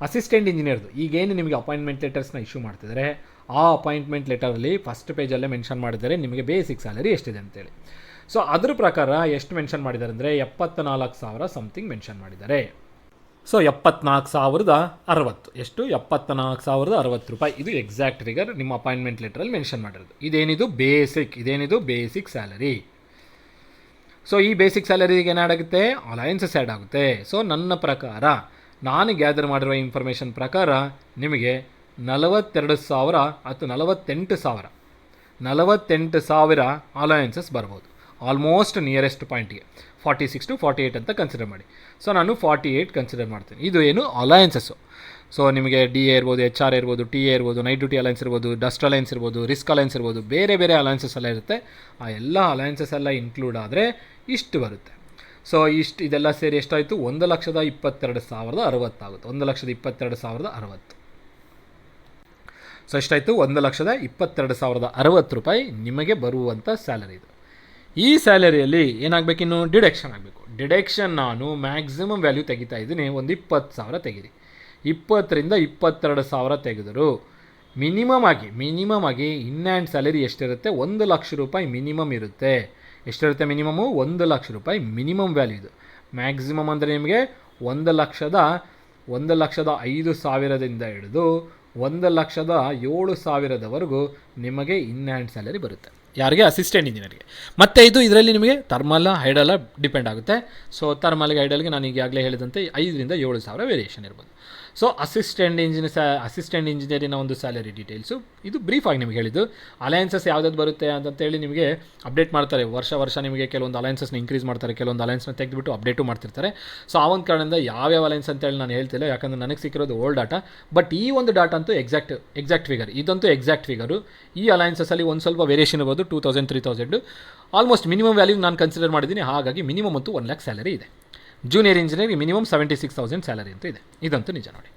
ಅಸಿಸ್ಟೆಂಟ್ ಇಂಜಿನಿಯರ್ದು ಈಗೇನು ನಿಮಗೆ ಅಪಾಯಿಂಟ್ಮೆಂಟ್ ಲೆಟರ್ಸ್ನ ಇಶ್ಯೂ ಮಾಡ್ತಿದ್ದಾರೆ, ಆ ಅಪಾಯಿಂಟ್ಮೆಂಟ್ ಲೆಟರಲ್ಲಿ ಫಸ್ಟ್ ಪೇಜಲ್ಲೇ ಮೆನ್ಷನ್ ಮಾಡಿದ್ದಾರೆ ನಿಮಗೆ ಬೇಸಿಕ್ ಸ್ಯಾಲರಿ ಎಷ್ಟಿದೆ ಅಂತೇಳಿ. ಸೊ ಅದ್ರ ಪ್ರಕಾರ ಎಷ್ಟು ಮೆನ್ಷನ್ ಮಾಡಿದ್ದಾರೆ ಅಂದರೆ 74,000 ಸಮಥಿಂಗ್ ಮೆನ್ಷನ್ ಮಾಡಿದ್ದಾರೆ. ಸೊ 74,060 ಎಷ್ಟು, 74,060 ರೂಪಾಯಿ. ಇದು ಎಕ್ಸಾಕ್ಟ್ ಫಿಗರ್ ನಿಮ್ಮ ಅಪಾಯಿಂಟ್ಮೆಂಟ್ ಲೆಟ್ರಲ್ಲಿ ಮೆನ್ಷನ್ ಮಾಡಿರೋದು. ಇದೇನಿದು ಬೇಸಿಕ್ ಸ್ಯಾಲರಿ. ಸೊ ಈ ಬೇಸಿಕ್ ಸ್ಯಾಲರಿಗೆ ಏನಾಗುತ್ತೆ, ಅಲಯನ್ಸಸ್ ಆ್ಯಡ್ ಆಗುತ್ತೆ. ಸೊ ನನ್ನ ಪ್ರಕಾರ, ನಾನು ಗ್ಯಾದರ್ ಮಾಡಿರುವ ಇನ್ಫಾರ್ಮೇಷನ್ ಪ್ರಕಾರ ನಿಮಗೆ 42,000 ಅಥವಾ 48,000 ಅಲಯನ್ಸಸ್ ಬರ್ಬೋದು. ಆಲ್ಮೋಸ್ಟ್ ನಿಯರೆಸ್ಟ್ ಪಾಯಿಂಟ್ಗೆ 46 to 48 ಅಂತ ಕನ್ಸಿಡರ್ ಮಾಡಿ. ಸೊ ನಾನು 48 ಕನ್ಸಿಡರ್ ಮಾಡ್ತೀನಿ. ಇದು ಏನು ಅಲಯನ್ಸಸ್ಸು. ಸೊ ನಿಮಗೆ DA ಇರ್ಬೋದು, HR ಇರ್ಬೋದು, TA ಇರ್ಬೋದು, ನೈಟ್ ಡ್ಯೂಟಿ ಅಲಯನ್ಸ್ ಇರ್ಬೋದು, ಡಸ್ಟ್ ಅಲಯನ್ಸ್ ಇರ್ಬೋದು, ರಿಸ್ಕ್ ಅಲಯನ್ಸ್ ಇರ್ಬೋದು, ಬೇರೆ ಅಲಯನ್ಸಸ್ ಎಲ್ಲ ಇರುತ್ತೆ. ಆ ಎಲ್ಲ ಅಲಯನ್ಸಸ್ ಎಲ್ಲ ಇನ್ಕ್ಲೂಡ್ ಆದರೆ ಇಷ್ಟು ಬರುತ್ತೆ. ಸೊ ಇದೆಲ್ಲ ಸೇರಿ ಎಷ್ಟಾಯಿತು, 1,22,060 ಆಗುತ್ತೆ. 1,22,060. ಸೊ ಎಷ್ಟಾಯಿತು, 1,22,060 ರೂಪಾಯಿ ನಿಮಗೆ ಬರುವಂಥ ಸ್ಯಾಲರಿ ಇದು. ಈ ಸ್ಯಾಲರಿಯಲ್ಲಿ ಏನಾಗಬೇಕಿನ್ನು, ಡಿಡಕ್ಷನ್ ಆಗಬೇಕು. ಡಿಡಕ್ಷನ್ ನಾನು ಮ್ಯಾಕ್ಸಿಮಮ್ ವ್ಯಾಲ್ಯೂ ತೆಗಿತಾ ಇದ್ದೀನಿ, ಒಂದು 20,000 ತೆಗೀರಿ. 20ರಿಂದ 22,000 ತೆಗೆದರು ಮಿನಿಮಮ್ ಆಗಿ ಇನ್ ಹ್ಯಾಂಡ್ ಸ್ಯಾಲರಿ ಎಷ್ಟಿರುತ್ತೆ, 1,00,000 ರೂಪಾಯಿ ಮಿನಿಮಮ್ ಇರುತ್ತೆ. ಎಷ್ಟಿರುತ್ತೆ ಮಿನಿಮಮು, 1,00,000 ರೂಪಾಯಿ ಮಿನಿಮಮ್ ವ್ಯಾಲ್ಯೂ ಇದು. ಮ್ಯಾಕ್ಸಿಮಮ್ ಅಂದರೆ ನಿಮಗೆ 1,05,000ದಿಂದ ಹಿಡಿದು 1,07,000ವರೆಗೂ ನಿಮಗೆ ಇನ್ ಹ್ಯಾಂಡ್ ಸ್ಯಾಲರಿ ಬರುತ್ತೆ. ಯಾರಿಗೆ, ಅಸಿಸ್ಟೆಂಟ್ ಇಂಜಿನಿಯರ್ಗೆ. ಮತ್ತು ಇದರಲ್ಲಿ ನಿಮಗೆ ಥರ್ಮಲ್ ಹೈಡಲ್ ಡಿಪೆಂಡ್ ಆಗುತ್ತೆ. ಸೊ ಥರ್ಮಲ್ಗೆ ಹೈಡಲ್ಗೆ ನಾನು ಈಗಾಗಲೇ ಹೇಳಿದಂತೆ 5,000ರಿಂದ 7,000 ವೇರಿಯೇಷನ್ ಇರ್ಬೋದು. ಸೊ ಅಸಿಸ್ಟೆಂಟ್ ಇಂಜಿನಿಯರಿನ ಒಂದು ಸ್ಯಾಲರಿ ಡೀಟೇಲ್ಸು ಇದು ಬ್ರೀಫಾಗಿ ನಿಮಗೆ ಹೇಳಿದ್ದು. ಅಲಯನ್ಸಸ್ ಯಾವ್ದಾದ್ರು ಬರುತ್ತೆ ಅಂತೇಳಿ ನಿಮಗೆ ಅಪ್ಡೇಟ್ ಮಾಡ್ತಾರೆ. ವರ್ಷ ನಿಮಗೆ ಕೆಲವೊಂದು ಅಲಯನ್ಸಸ್ನ ಇನ್ಕ್ರೀಸ್ ಮಾಡ್ತಾರೆ, ಕೆಲವೊಂದು ಅಲಯನ್ಸ್ನ ತೆಗೆದುಬಿಟ್ಟು ಅಪ್ಡೇಟು ಮಾಡ್ತಿರ್ತಾರೆ. ಸೊ ಆ ಒಂದು ಕಾರಣದಿಂದ ಯಾವ್ಯಾವ ಅಲಯನ್ಸ್ ಅಂತೇಳಿ ನಾನು ಹೇಳ್ತಿಲ್ಲ, ಯಾಕಂದರೆ ನನಗೆ ಸಿಕ್ಕಿರೋದು ಓಲ್ಡ್ ಡಾಟಾ. ಬಟ್ ಈ ಒಂದು ಡಾಟಾ ಅಂತೂ ಎಕ್ಸಾಕ್ಟ್ ಫಿಗರ್, ಇದಂತೂ ಎಕ್ಸಾಕ್ಟ್ ಫಿಗರು. ಈ ಅಲಯನ್ಸಲ್ಲಿ ಒಂದು ಸ್ವಲ್ಪ ವೇರಿಯೇಷನ್ ಇರ್ಬೋದು, 2,000 3,000 ಆಲ್ಮೋಸ್ಟ್ ಮಿನಿಮಮ್ ವ್ಯಾಲ್ಯೂ ನಾನು ಕನ್ಸಿಡರ್ ಮಾಡಿದ್ದೀನಿ. ಹಾಗಾಗಿ ಮಿನಿಮಮ್ ಅಂತೂ 1 lakh ಸ್ಯಾಲರಿ ಇದೆ. ಜೂನಿಯರ್ ಇಂಜಿನಿಯರ್ಗೆ ಮಿನಿಮಮ್ 76,000 ಸ್ಯಾಲರಿ ಅಂತ ಇದೆ. ಇದಂತೂ ನಿಜ ನೋಡಿ.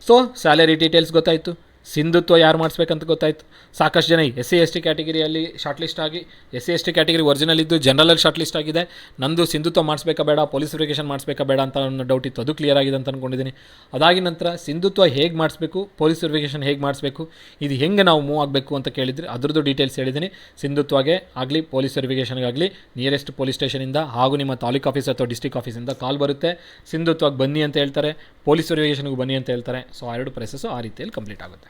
ಸೊ ಸ್ಯಾಲರಿ ಡೀಟೇಲ್ಸ್ ಗೊತ್ತಾಯಿತು, ಸಿಂಧುತ್ವ ಯಾರು ಮಾಡಿಸ್ಬೇಕಂತ ಗೊತ್ತಾಯಿತು. ಸಾಕಷ್ಟು ಜನ SC/ST ಕ್ಯಾಟಗಿರಿಯಲ್ಲಿ ಶಾರ್ಟ್ ಲಿಸ್ಟ್ ಆಗಿ, SC/ST ಕ್ಯಾಟಗಿರಿ ಒರಿಜಿನಲ್ ಇದ್ದು ಜನರಲಲ್ಲಿ ಶಾರ್ಟ್ ಲಿಸ್ಟ್ ಆಗಿದೆ. ನಂದು ಸಿಂಧುತ್ವ ಮಾಡಿಸ್ಬೇಕಾ ಬೇಡ, ಪೊಲೀಸ್ ವೆರಿಫಿಕೇಷನ್ ಮಾಡಿಸ್ಬೇಕಾ ಬೇಡ ಅಂತ ಅನ್ನೋ ಡೌಟ್ ಇತ್ತು, ಅದು ಕ್ಲಿಯರ್ ಆಗಿದೆ ಅಂತ ಅಂದ್ಕೊಂಡಿದ್ದೀನಿ. ಅದಾಗಿ ನಂತರ ಸಿಂಧುತ್ವ ಹೇಗೆ ಮಾಡಿಸ್ಬೇಕು, ಪೊಲೀಸ್ ವೆರಿಫಿಕೇಷನ್ ಹೇಗೆ ಮಾಡಿಸ್ಬೇಕು, ಇದು ಹೆಂಗೆ ನಾವು ಮೂವ್ ಆಗಬೇಕು ಅಂತ ಕೇಳಿದರೆ ಅದ್ರದ್ದು ಡೀಟೇಲ್ಸ್ ಹೇಳಿದ್ದೀನಿ. ಸಿಂಧುತ್ವಗೆ ಆಗಲಿ ಪೊಲೀಸ್ ವೆರಿಫಿಕೇಷನ್ಗಾಗಲಿ ನಿಯರೆಸ್ಟ್ ಪೊಲೀಸ್ ಸ್ಟೇಷನಿಂದ ಹಾಗೂ ನಿಮ್ಮ ತಾಲೂಕು ಆಫೀಸ್ ಅಥವಾ ಡಿಸ್ಟ್ರಿಕ್ಟ್ ಆಫೀಸಿಂದ ಕಾಲ್ ಬರುತ್ತೆ. ಸಿಂಧುತ್ವಕ್ಕೆ ಬನ್ನಿ ಅಂತ ಹೇಳ್ತಾರೆ, ಪೊಲೀಸ್ ವೆರಿಫಿಕೇಷನ್ಗೆ ಬನ್ನಿ ಅಂತ ಹೇಳ್ತಾರೆ. ಸೊ ಆ 2 ಪ್ರೊಸೆಸ್ಸು ಆ ರೀತಿಯಲ್ಲಿ ಕಂಪ್ಲೀಟ್ ಆಗುತ್ತೆ.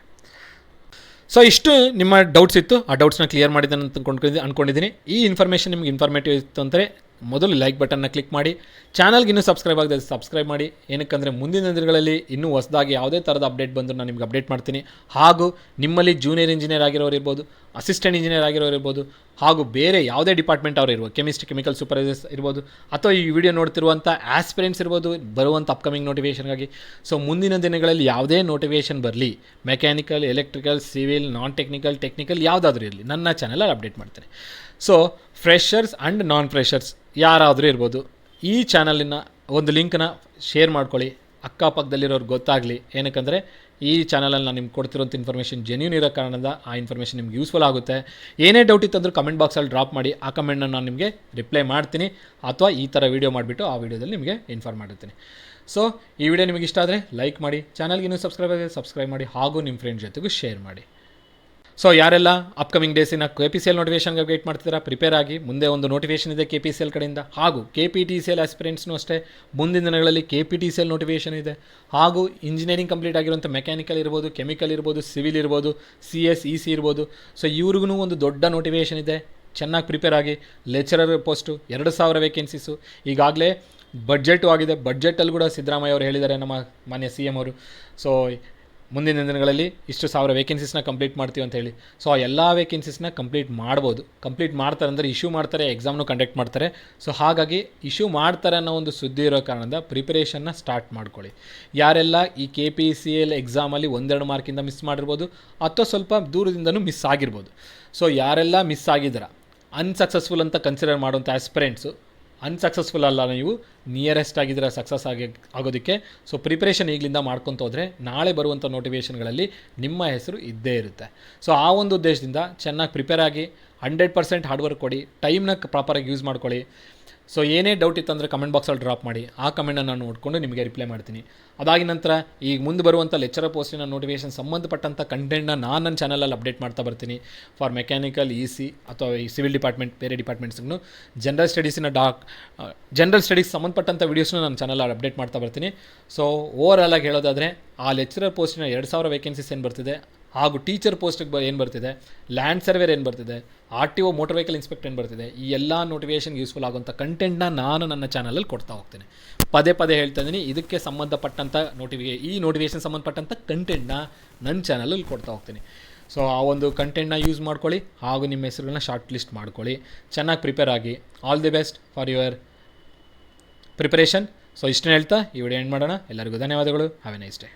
ಸೊ ಇಷ್ಟು ನಿಮ್ಮ ಡೌಟ್ಸ್ ಇತ್ತು, ಆ ಡೌಟ್ಸ್ನ ಕ್ಲಿಯರ್ ಮಾಡಿದ್ದೇನೆ ಅಂತ ಅಂದ್ಕೊಂಡಿದ್ದೀನಿ. ಈ ಇನ್ಫಾರ್ಮೇಷನ್ ನಿಮ್ಗೆ ಇನ್ಫಾರ್ಮೇಟಿವ್ ಇತ್ತು ಅಂದರೆ ಮೊದಲು ಲೈಕ್ ಬಟನ್ನ ಕ್ಲಿಕ್ ಮಾಡಿ, ಚಾನಲ್ಗೆ ಇನ್ನೂ ಸಬ್ಸ್ಕ್ರೈಬ್ ಆಗದೆ ಸಬ್ಸ್ಕ್ರೈಬ್ ಮಾಡಿ. ಏನಕ್ಕಂದರೆ ಮುಂದಿನ ದಿನಗಳಲ್ಲಿ ಇನ್ನೂ ಹೊಸದಾಗಿ ಯಾವುದೇ ಥರದ ಅಪ್ಡೇಟ್ ಬಂದರೂ ನಾನು ನಿಮ್ಗೆ ಅಪ್ಡೇಟ್ ಮಾಡ್ತೀನಿ. ಹಾಗೂ ನಿಮ್ಮಲ್ಲಿ ಜೂನಿಯರ್ ಇಂಜಿನಿಯರ್ ಆಗಿರೋರು ಇರ್ಬೋದು, ಅಸಿಸ್ಟೆಂಟ್ ಇಂಜಿನಿಯರ್ ಆಗಿರೋರು ಇರ್ಬೋದು, ಹಾಗೂ ಬೇರೆ ಯಾವುದೇ ಡಿಪಾರ್ಟ್ಮೆಂಟ್ ಅವರು ಇರ್ಬೋದು, ಕೆಮಿಸ್ಟ್ರಿ ಕೆಮಿಕಲ್ ಸೂಪರ್ವೈಸರ್ಸ್ ಇರ್ಬೋದು, ಅಥವಾ ಈ ವಿಡಿಯೋ ನೋಡ್ತಿರುವಂಥ ಆಸ್ಪಿರೆಂಟ್ಸ್ ಇರ್ಬೋದು, ಬರುವಂಥ ಅಪ್ಕಮಿಂಗ್ ನೋಟಿಫಿಕೇಷನ್ಗಾಗಿ. ಸೊ ಮುಂದಿನ ದಿನಗಳಲ್ಲಿ ಯಾವುದೇ ನೋಟಿಫಿಕೇಷನ್ ಬರಲಿ, mechanical, electrical, civil, non technical ಯಾವುದಾದ್ರೂ ಇರಲಿ, ನನ್ನ ಚಾನಲಲ್ಲಿ ಅಪ್ಡೇಟ್ ಮಾಡ್ತೇನೆ. So freshers and non freshers ಯಾರಾದರೂ ಇರ್ಬೋದು, ಈ ಚಾನಲಿನ ಒಂದು ಲಿಂಕ್ನ ಶೇರ್ ಮಾಡ್ಕೊಳ್ಳಿ, ಅಕ್ಕಪಕ್ಕದಲ್ಲಿರೋರು ಗೊತ್ತಾಗಲಿ. ಏನಕ್ಕಂದರೆ ಈ ಚಾನಲಲ್ಲಿ ನಾನು ನಿಮ್ಗೆ ಕೊಡ್ತಿರೋಂಥ ಇನ್ಫಾರ್ಮೇಷನ್ ಜೆನ್ಯೂನ್ ಇರೋ ಕಾರಣದಿಂದ ಆ ಇನ್ಫಾರ್ಮೇಷನ್ ನಿಮ್ಗೆ ಯೂಸ್ಫುಲ್ ಆಗುತ್ತೆ. ಏನೇ ಡೌಟ್ ಇತ್ತಂದ್ರೂ ಕಮೆಂಟ್ ಬಾಕ್ಸಲ್ಲಿ ಡ್ರಾಪ್ ಮಾಡಿ, ಆ ಕಮೆಂಟ್ನ ನಾನು ನಿಮಗೆ ರಿಪ್ಲೈ ಮಾಡ್ತೀನಿ, ಅಥವಾ ಈ ಥರ ವೀಡಿಯೋ ಮಾಡಿಬಿಟ್ಟು ಆ ವೀಡಿಯೋದಲ್ಲಿ ನಿಮಗೆ ಇನ್ಫಾರ್ಮ್ ಮಾಡಿರ್ತೀನಿ. ಸೊ ಈ ವಿಡಿಯೋ ನಿಮಗೆ ಇಷ್ಟ ಆದರೆ ಲೈಕ್ ಮಾಡಿ, ಚಾನಲ್ಗೆ ಇನ್ನೂ ಸಬ್ಸ್ಕ್ರೈಬ್ ಮಾಡಿ, ಹಾಗೂ ನಿಮ್ಮ ಫ್ರೆಂಡ್ ಜೊತೆಗೂ ಶೇರ್ ಮಾಡಿ. ಸೊ ಯಾರೆಲ್ಲ ಅಪ್ಕಮಿಂಗ್ ಡೇಸಿನ KPCL ನೋಟಿಫಿಕೇಷನ್ಗೆ ವೇಟ್ ಮಾಡ್ತಿದ್ದೀರಾ, ಪ್ರಿಪೇರ್ ಆಗಿ. ಮುಂದೆ ಒಂದು ನೋಟಿಫಿಕೇಷನ್ ಇದೆ KPCL ಕಡೆಯಿಂದ, ಹಾಗೂ KPTCL ಆಸ್ಪಿರೆಂಟ್ಸ್ನೂ ಅಷ್ಟೇ ಮುಂದಿನ ದಿನಗಳಲ್ಲಿ KPTCL ನೋಟಿಫಿಕೇಷನ್ ಇದೆ. ಹಾಗೂ ಇಂಜಿನಿಯರಿಂಗ್ ಕಂಪ್ಲೀಟ್ ಆಗಿರುವಂಥ ಮೆಕ್ಯಾನಿಕಲ್ ಇರ್ಬೋದು, ಕೆಮಿಕಲ್ ಇರ್ಬೋದು, ಸಿವಿಲ್ ಇರ್ಬೋದು, CS EC ಇರ್ಬೋದು. ಸೊ ಇವ್ರಿಗೂ ಒಂದು ದೊಡ್ಡ ನೋಟಿಫಿಕೇಷನ್ ಇದೆ, ಚೆನ್ನಾಗಿ ಪ್ರಿಪೇರ್ ಆಗಿ. ಲೆಕ್ಚರರ್ ಪೋಸ್ಟು 2,000 ವೇಕೆನ್ಸೀಸು ಈಗಾಗಲೇ ಬಡ್ಜೆಟು ಆಗಿದೆ. ಬಡ್ಜೆಟಲ್ಲಿ ಕೂಡ ಸಿದ್ದರಾಮಯ್ಯ ಅವರು ಹೇಳಿದ್ದಾರೆ, ನಮ್ಮ ಮಾನ್ಯ CM ಅವರು. ಸೊ ಮುಂದಿನ ದಿನಗಳಲ್ಲಿ ಇಷ್ಟು 1,000 ವೇಕೆನ್ಸೀಸ್ನ ಕಂಪ್ಲೀಟ್ ಮಾಡ್ತೀವಿ ಅಂತ ಹೇಳಿ. ಸೊ ಆ ಎಲ್ಲ ವೇಕೆನ್ಸೀಸ್ನ ಕಂಪ್ಲೀಟ್ ಮಾಡ್ತಾರೆ ಅಂದರೆ ಇಶ್ಯೂ ಮಾಡ್ತಾರೆ, ಎಕ್ಸಾಮ್ನು ಕಂಡಕ್ಟ್ ಮಾಡ್ತಾರೆ. ಸೊ ಹಾಗಾಗಿ ಇಶ್ಯೂ ಮಾಡ್ತಾರೆ ಅನ್ನೋ ಒಂದು ಸುದ್ದಿ ಇರೋ ಕಾರಣದಿಂದ ಪ್ರಿಪರೇಷನ್ನ ಸ್ಟಾರ್ಟ್ ಮಾಡ್ಕೊಳ್ಳಿ. ಯಾರೆಲ್ಲ ಈ KPCL ಎಕ್ಸಾಮಲ್ಲಿ 1-2 ಮಾರ್ಕಿಂದ ಮಿಸ್ ಮಾಡಿರ್ಬೋದು, ಅಥವಾ ಸ್ವಲ್ಪ ದೂರದಿಂದನೂ ಮಿಸ್ ಆಗಿರ್ಬೋದು. ಸೊ ಯಾರೆಲ್ಲ ಮಿಸ್ ಆಗಿದ್ದೀರಾ, ಅನ್ಸಕ್ಸಸ್ಫುಲ್ ಅಂತ ಕನ್ಸಿಡರ್ ಮಾಡುವಂಥ ಆಸ್ಪಿರೆಂಟ್ಸು ಅನ್ಸಕ್ಸಸ್ಫುಲ್ ಅಲ್ಲ, ನೀವು ನಿಯರೆಸ್ಟ್ ಆಗಿದ್ದೀರ ಸಕ್ಸಸ್ ಆಗೋದಕ್ಕೆ. ಸೊ ಪ್ರಿಪ್ರೇಷನ್ ಈಗಲಿಂದ ಮಾಡ್ಕೊತ ಹೋದರೆ ನಾಳೆ ಬರುವಂಥ ನೋಟಿಫಿಕೇಷನ್ಗಳಲ್ಲಿ ನಿಮ್ಮ ಹೆಸರು ಇದ್ದೇ ಇರುತ್ತೆ. ಸೊ ಆ ಒಂದು ಉದ್ದೇಶದಿಂದ ಚೆನ್ನಾಗಿ ಪ್ರಿಪೇರ್ ಆಗಿ 100% ಹಾರ್ಡ್ ವರ್ಕ್ ಕೊಡಿ, ಟೈಮ್ನ ಪ್ರಾಪರಾಗಿ ಯೂಸ್ ಮಾಡ್ಕೊಳ್ಳಿ. ಸೊ ಏನೇ ಡೌಟ್ ಇತ್ತಂದರೆ ಕಮೆಂಟ್ ಬಾಕ್ಸಲ್ಲಿ ಡ್ರಾಪ್ ಮಾಡಿ, ಆ ಕಮೆಂಟನ್ನು ನಾನು ನೋಡಿಕೊಂಡು ನಿಮಗೆ ರಿಪ್ಲೈ ಮಾಡ್ತೀನಿ. ಅದಾಗಿ ನಂತರ ಈಗ ಮುಂದೆ ಬರುವಂಥ ಲೆಕ್ಚರರ್ ಪೋಸ್ಟಿನ ನೋಟಿಫಿಕೇಷನ್ ಸಂಬಂಧಪಟ್ಟಂಥ ಕಂಟೆಂಟ್ನ ನಾನು ನನ್ನ ಚಾನಲಲ್ಲಿ ಅಪ್ಡೇಟ್ ಮಾಡ್ತಾ ಬರ್ತೀನಿ. ಫಾರ್ ಮೆಕ್ಯಾನಿಕಲ್, EC ಅಥವಾ ಈ ಸಿವಿಲ್ ಡಿಪಾರ್ಟ್ಮೆಂಟ್, ಬೇರೆ ಡಿಪಾರ್ಟ್ಮೆಂಟ್ಸ್ಗೂ ಜನರಲ್ ಸ್ಟಡೀಸ್ ಸಂಬಂಧಪಟ್ಟಂಥ ವೀಡಿಯೋಸ್ನ ನನ್ನ ಚಾನಲಲ್ಲಿ ಅಪ್ಡೇಟ್ ಮಾಡ್ತಾ ಬರ್ತೀನಿ. ಸೊ ಓವರಾಲ್ ಆಗಿ ಹೇಳೋದಾದರೆ ಆ ಲೆಕ್ಚರರ್ ಪೋಸ್ಟಿನ 2000 ವೇಕೆನ್ಸೀಸ್ ಏನು ಬರ್ತಿದೆ, ಹಾಗೂ ಟೀಚರ್ ಪೋಸ್ಟಿಗೆ ಏನು ಬರ್ತಿದೆ, ಲ್ಯಾಂಡ್ ಸರ್ವೇರ್ ಏನು ಬರ್ತಿದೆ, RTO ಮೋಟರ್ ವೆಹಿಕಲ್ ಇನ್ಸ್ಪೆಕ್ಟರ್ ಏನು ಬರ್ತಿದೆ, ಈ ಎಲ್ಲ ನೋಟಿಫಿಕೇಷನ್ಗೆ ಯೂಸ್ಫುಲ್ ಆಗುವಂಥ ಕಂಟೆಂಟ್ನ ನಾನು ನನ್ನ ಚಾನಲಲ್ಲಿ ಕೊಡ್ತಾ ಹೋಗ್ತೀನಿ. ಪದೇ ಹೇಳ್ತಾ ಇದ್ದೀನಿ, ಇದಕ್ಕೆ ಸಂಬಂಧಪಟ್ಟಂಥ ಈ ನೋಟಿಫಿಕೇಷನ್ ಸಂಬಂಧಪಟ್ಟಂಥ ಕಂಟೆಂಟ್ನ ನನ್ನ ಚಾನಲಲ್ಲಿ ಕೊಡ್ತಾ ಹೋಗ್ತೀನಿ. ಸೊ ಆ ಒಂದು ಕಂಟೆಂಟ್ನ ಯೂಸ್ ಮಾಡ್ಕೊಳ್ಳಿ, ಹಾಗೂ ನಿಮ್ಮ ಹೆಸರುಗಳನ್ನ ಶಾರ್ಟ್ ಲಿಸ್ಟ್ ಮಾಡ್ಕೊಳ್ಳಿ. ಚೆನ್ನಾಗಿ ಪ್ರಿಪೇರ್ ಆಗಿ. All the best for your preparation. So ಇಷ್ಟನ್ನ ಹೇಳ್ತಾ ಈ ವಿಡಿಯೋ ಎಂಡ್ ಮಾಡೋಣ. ಎಲ್ಲರಿಗೂ ಧನ್ಯವಾದಗಳು. Have a nice day.